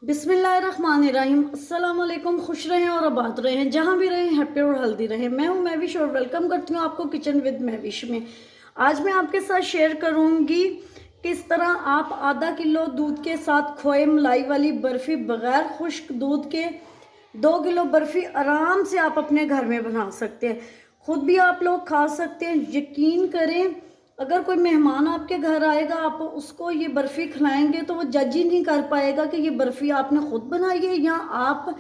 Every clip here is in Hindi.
बिस्मिल्लाहिर्रहमानिर्रहीम। अस्सलाम वालेकुम। खुश रहें और आबाद रहें, जहाँ भी रहें हैप्पी और हेल्दी रहें। मैं हूँ महविश और वेलकम करती हूँ आपको किचन विद महविश में। आज मैं आपके साथ शेयर करूँगी किस तरह आप आधा किलो दूध के साथ खोए मलाई वाली बर्फ़ी बग़ैर खुश्क दूध के 2 किलो बर्फ़ी आराम से आप अपने घर में बना सकते हैं। खुद भी आप लोग खा सकते हैं। यकीन करें, अगर कोई मेहमान आपके घर आएगा, आप उसको ये बर्फ़ी खिलाएंगे तो वो जज ही नहीं कर पाएगा कि ये बर्फ़ी आपने खुद बनाई है या आप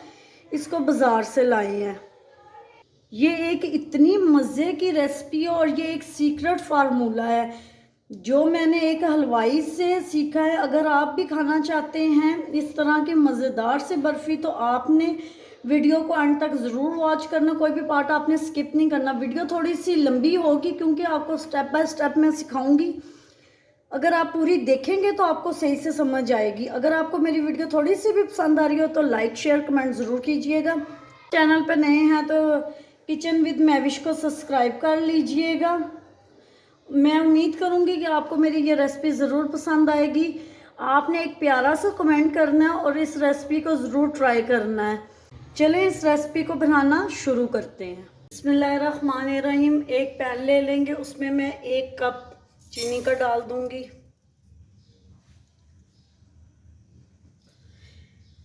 इसको बाज़ार से लाए हैं। ये एक इतनी मज़े की रेसिपी और ये एक सीक्रेट फार्मूला है जो मैंने एक हलवाई से सीखा है। अगर आप भी खाना चाहते हैं इस तरह के मज़ेदार से बर्फ़ी तो आपने वीडियो को अंत तक ज़रूर वॉच करना। कोई भी पार्ट आपने स्किप नहीं करना। वीडियो थोड़ी सी लंबी होगी क्योंकि आपको स्टेप बाय स्टेप मैं सिखाऊंगी। अगर आप पूरी देखेंगे तो आपको सही से समझ आएगी। अगर आपको मेरी वीडियो थोड़ी सी भी पसंद आ रही हो तो लाइक शेयर कमेंट ज़रूर कीजिएगा। चैनल पर नए हैं तो किचन विद महविश को सब्सक्राइब कर लीजिएगा। मैं उम्मीद करूंगी कि आपको मेरी ये रेसिपी ज़रूर पसंद आएगी। आपने एक प्यारा सा कमेंट करना है और इस रेसिपी को ज़रूर ट्राई करना है। चलें इस रेसिपी को बनाना शुरू करते हैं। बिस्मिल्लाहिर्रहमानिर्रहीम। एक पैन ले लेंगे, उसमें मैं 1 कप चीनी का डाल दूंगी।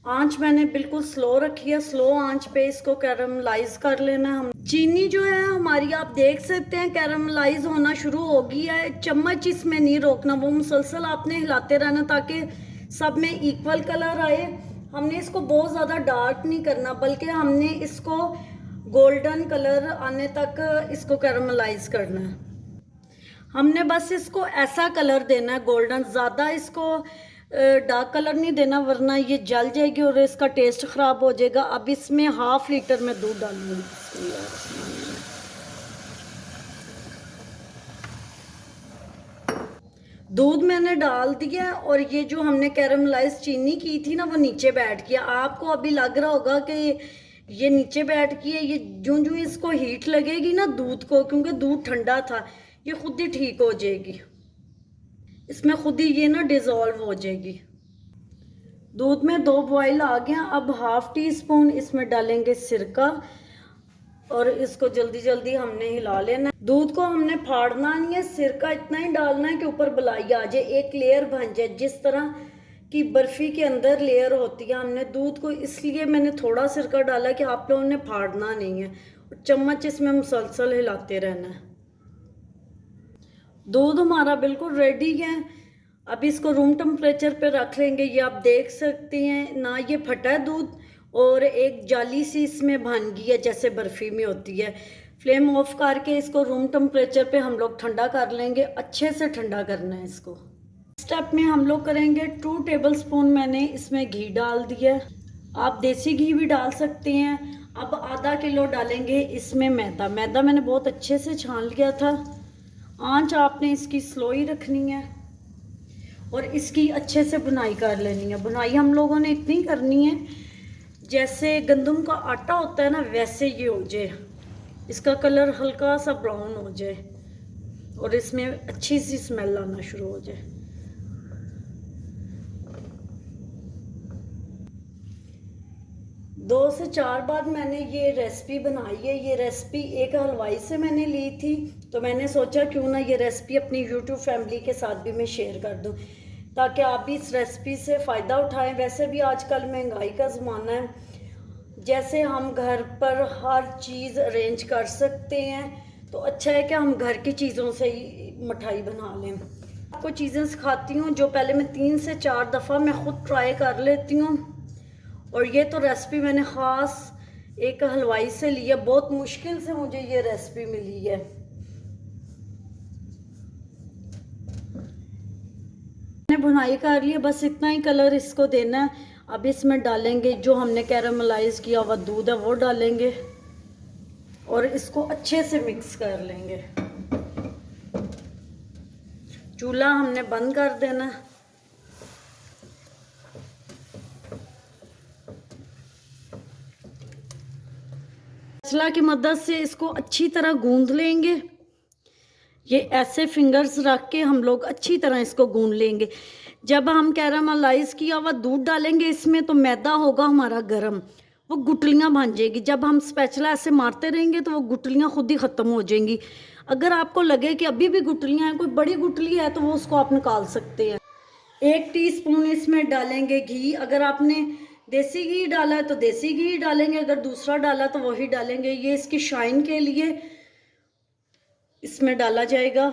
आंच मैंने बिल्कुल स्लो रखी है। स्लो आंच पे इसको कैरमलाइज कर लेना है। हम चीनी जो है हमारी, आप देख सकते हैं कैरमलाइज होना शुरू हो गई है। चम्मच इसमें नहीं रोकना, वो मुसलसल आपने हिलाते रहना ताकि सब में इक्वल कलर आए। हमने इसको बहुत ज़्यादा डार्क नहीं करना, बल्कि हमने इसको गोल्डन कलर आने तक इसको कैरमलाइज करना है। हमने बस इसको ऐसा कलर देना है गोल्डन, ज़्यादा इसको डार्क कलर नहीं देना वरना ये जल जाएगी और इसका टेस्ट ख़राब हो जाएगा। अब इसमें 1/2 लीटर में दूध डालूंगी। दूध मैंने डाल दिया और ये जो हमने कैरमलाइज चीनी की थी ना वो नीचे बैठ गया। आपको अभी लग रहा होगा कि ये नीचे बैठ गई है। ये जो जो इसको हीट लगेगी ना दूध को, क्योंकि दूध ठंडा था, ये खुद ही ठीक हो जाएगी। इसमें खुद ही ये ना डिज़ोल्व हो जाएगी। दूध में 2 बॉयल आ गया। अब 1/2 टीस्पून इसमें डालेंगे सिरका और इसको जल्दी जल्दी हमने हिला लेना। दूध को हमने फाड़ना नहीं है, सिरका इतना ही डालना है कि ऊपर बलाई आ जाए, एक लेयर बन जाए। जिस तरह की बर्फ़ी के अंदर लेयर होती है, हमने दूध को इसलिए मैंने थोड़ा सिरका डाला कि आप लोगों ने फाड़ना नहीं है और चम्मच इसमें मुसलसल हिलाते रहना है। दूध हमारा बिल्कुल रेडी है। अब इसको रूम टेम्परेचर पे रख लेंगे। ये आप देख सकते हैं ना, ये फटा है दूध और एक जाली सी इसमें बन गई है जैसे बर्फ़ी में होती है। फ्लेम ऑफ करके इसको रूम टेम्परेचर पे हम लोग ठंडा कर लेंगे। अच्छे से ठंडा करना है इसको। स्टेप में हम लोग करेंगे 2 टेबलस्पून मैंने इसमें घी डाल दिया। आप देसी घी भी डाल सकते हैं। अब आधा किलो डालेंगे इसमें मैदा। मैदा मैंने बहुत अच्छे से छान लिया था। आंच आपने इसकी स्लो ही रखनी है और इसकी अच्छे से बुनाई कर लेनी है। बुनाई हम लोगों ने इतनी करनी है जैसे गंदम का आटा होता है ना, वैसे ये हो जाए। इसका कलर हल्का सा ब्राउन हो जाए और इसमें अच्छी सी स्मेल आना शुरू हो जाए। दो से 4 बार मैंने ये रेसिपी बनाई है। ये रेसिपी एक हलवाई से मैंने ली थी, तो मैंने सोचा क्यों ना ये रेसिपी अपनी यूट्यूब फैमिली के साथ भी मैं शेयर कर दूं ताकि आप भी इस रेसिपी से फ़ायदा उठाएं। वैसे भी आजकल महंगाई का ज़माना है, जैसे हम घर पर हर चीज़ अरेंज कर सकते हैं तो अच्छा है कि हम घर की चीज़ों से ही मिठाई बना लें। आपको चीज़ें सिखाती हूँ जो पहले मैं 3 से 4 दफ़ा मैं ख़ुद ट्राई कर लेती हूँ। और ये तो रेसिपी मैंने ख़ास एक हलवाई से ली है, बहुत मुश्किल से मुझे ये रेसिपी मिली है। मैंने बुनाई कर ली है, बस इतना ही कलर इसको देना है। अब इसमें डालेंगे जो हमने कैरमलाइज किया हुआ दूध है वो डालेंगे और इसको अच्छे से मिक्स कर लेंगे। चूल्हा हमने बंद कर देना। स्पैचुला की मदद से इसको अच्छी तरह गूंद लेंगे। ये ऐसे फिंगर्स रख के हम लोग अच्छी तरह इसको गूंद लेंगे। जब हम कैरामलाइज किया हुआ दूध डालेंगे इसमें तो मैदा होगा हमारा गर्म, वो गुटलियाँ बन जाएगी। जब हम स्पैचुला ऐसे मारते रहेंगे तो वो गुटलियाँ खुद ही ख़त्म हो जाएंगी। अगर आपको लगे कि अभी भी गुटलियाँ हैं, कोई बड़ी गुटली है, तो वो उसको आप निकाल सकते हैं। 1 टीस्पून इसमें डालेंगे घी। अगर आपने देसी घी डाला है तो देसी घी डालेंगे, अगर दूसरा डाला तो वही डालेंगे। ये इसकी शाइन के लिए इसमें डाला जाएगा।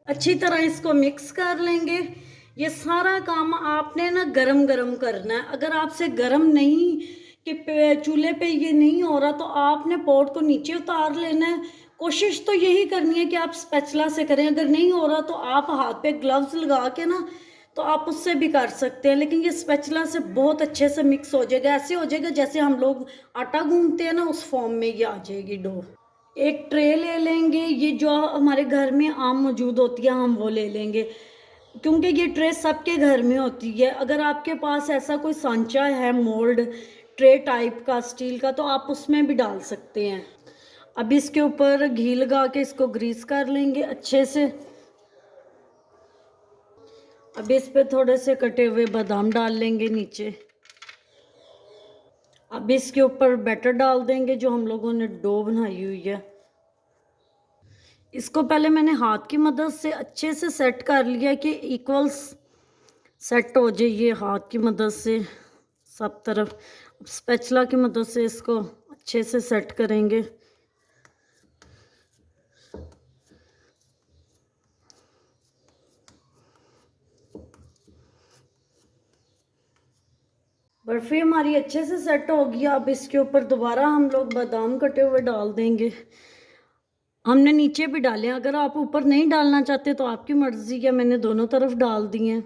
अच्छी तरह इसको मिक्स कर लेंगे। ये सारा काम आपने ना गरम गरम करना है। अगर आपसे गरम नहीं कि चूल्हे पे ये नहीं हो रहा तो आपने पॉट को नीचे उतार लेना है। कोशिश तो यही करनी है कि आप स्पैचुला से करें। अगर नहीं हो रहा तो आप हाथ पे ग्लव्स लगा के ना तो आप उससे भी कर सकते हैं, लेकिन ये स्पैचुला से बहुत अच्छे से मिक्स हो जाएगा। ऐसे हो जाएगा जैसे हम लोग आटा गूंथते हैं ना, उस फॉर्म में ये आ जाएगी डो। एक ट्रे ले लेंगे, ये जो हमारे घर में आम मौजूद होती है हम वो ले लेंगे, क्योंकि ये ट्रे सबके घर में होती है। अगर आपके पास ऐसा कोई सांचा है मोल्ड ट्रे टाइप का स्टील का तो आप उसमें भी डाल सकते हैं। अब इसके ऊपर घी लगा के इसको ग्रीस कर लेंगे अच्छे से। अब इस पे थोड़े से कटे हुए बादाम डाल लेंगे नीचे। अब इसके ऊपर बैटर डाल देंगे जो हम लोगों ने डो बनाई हुई है। इसको पहले मैंने हाथ की मदद से अच्छे से सेट कर लिया कि इक्वल्स सेट हो जाए ये हाथ की मदद से सब तरफ। स्पैचुला की मदद से इसको अच्छे से सेट करेंगे। बर्फ़ी हमारी अच्छे से सेट हो गई। अब इसके ऊपर दोबारा हम लोग बादाम कटे हुए डाल देंगे। हमने नीचे भी डाले हैं, अगर आप ऊपर नहीं डालना चाहते तो आपकी मर्ज़ी है। मैंने दोनों तरफ डाल दिए हैं।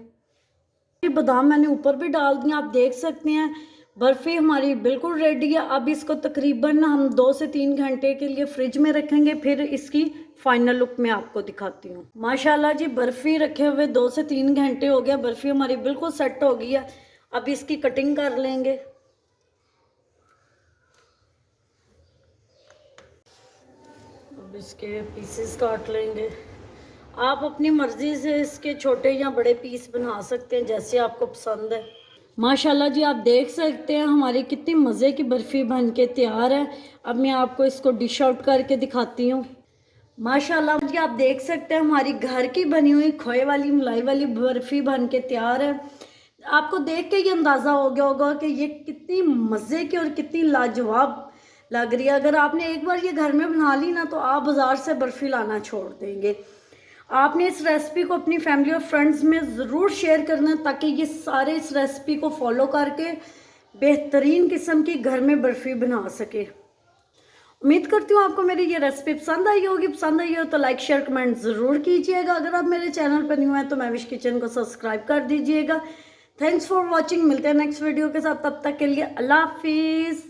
ये बादाम मैंने ऊपर भी डाल दिए, आप देख सकते हैं। बर्फ़ी हमारी बिल्कुल रेडी है। अब इसको तकरीबन हम 2 से 3 घंटे के लिए फ्रिज में रखेंगे, फिर इसकी फाइनल लुक मैं आपको दिखाती हूँ। माशाल्लाह जी, बर्फ़ी रखे हुए 2 से 3 घंटे हो गया। बर्फ़ी हमारी बिल्कुल सेट हो गई है। अब इसकी कटिंग कर लेंगे। अब इसके पीसेस काट लेंगे। आप अपनी मर्ज़ी से इसके छोटे या बड़े पीस बना सकते हैं, जैसे आपको पसंद है। माशाल्लाह जी, आप देख सकते हैं हमारी कितनी मज़े की बर्फ़ी बन के तैयार है। अब मैं आपको इसको डिश आउट करके दिखाती हूँ। माशाल्लाह जी, आप देख सकते हैं हमारी घर की बनी हुई खोए वाली मलाई वाली बर्फ़ी बन के तैयार है। आपको देख के ये अंदाज़ा हो गया होगा कि ये कितनी मज़े की और कितनी लाजवाब लग रही है। अगर आपने एक बार ये घर में बना ली ना तो आप बाज़ार से बर्फ़ी लाना छोड़ देंगे। आपने इस रेसिपी को अपनी फैमिली और फ्रेंड्स में ज़रूर शेयर करना है, ताकि ये सारे इस रेसिपी को फॉलो करके बेहतरीन किस्म की घर में बर्फ़ी बना सके। उम्मीद करती हूँ आपको मेरी ये रेसिपी पसंद आई होगी। पसंद आई हो तो लाइक शेयर कमेंट ज़रूर कीजिएगा। अगर आप मेरे चैनल पर न्यू हैं तो मैविश किचन को सब्सक्राइब कर दीजिएगा। Thanks for watching. मिलते हैं नेक्स्ट वीडियो के साथ, तब तक के लिए अल्लाह हाफिज़।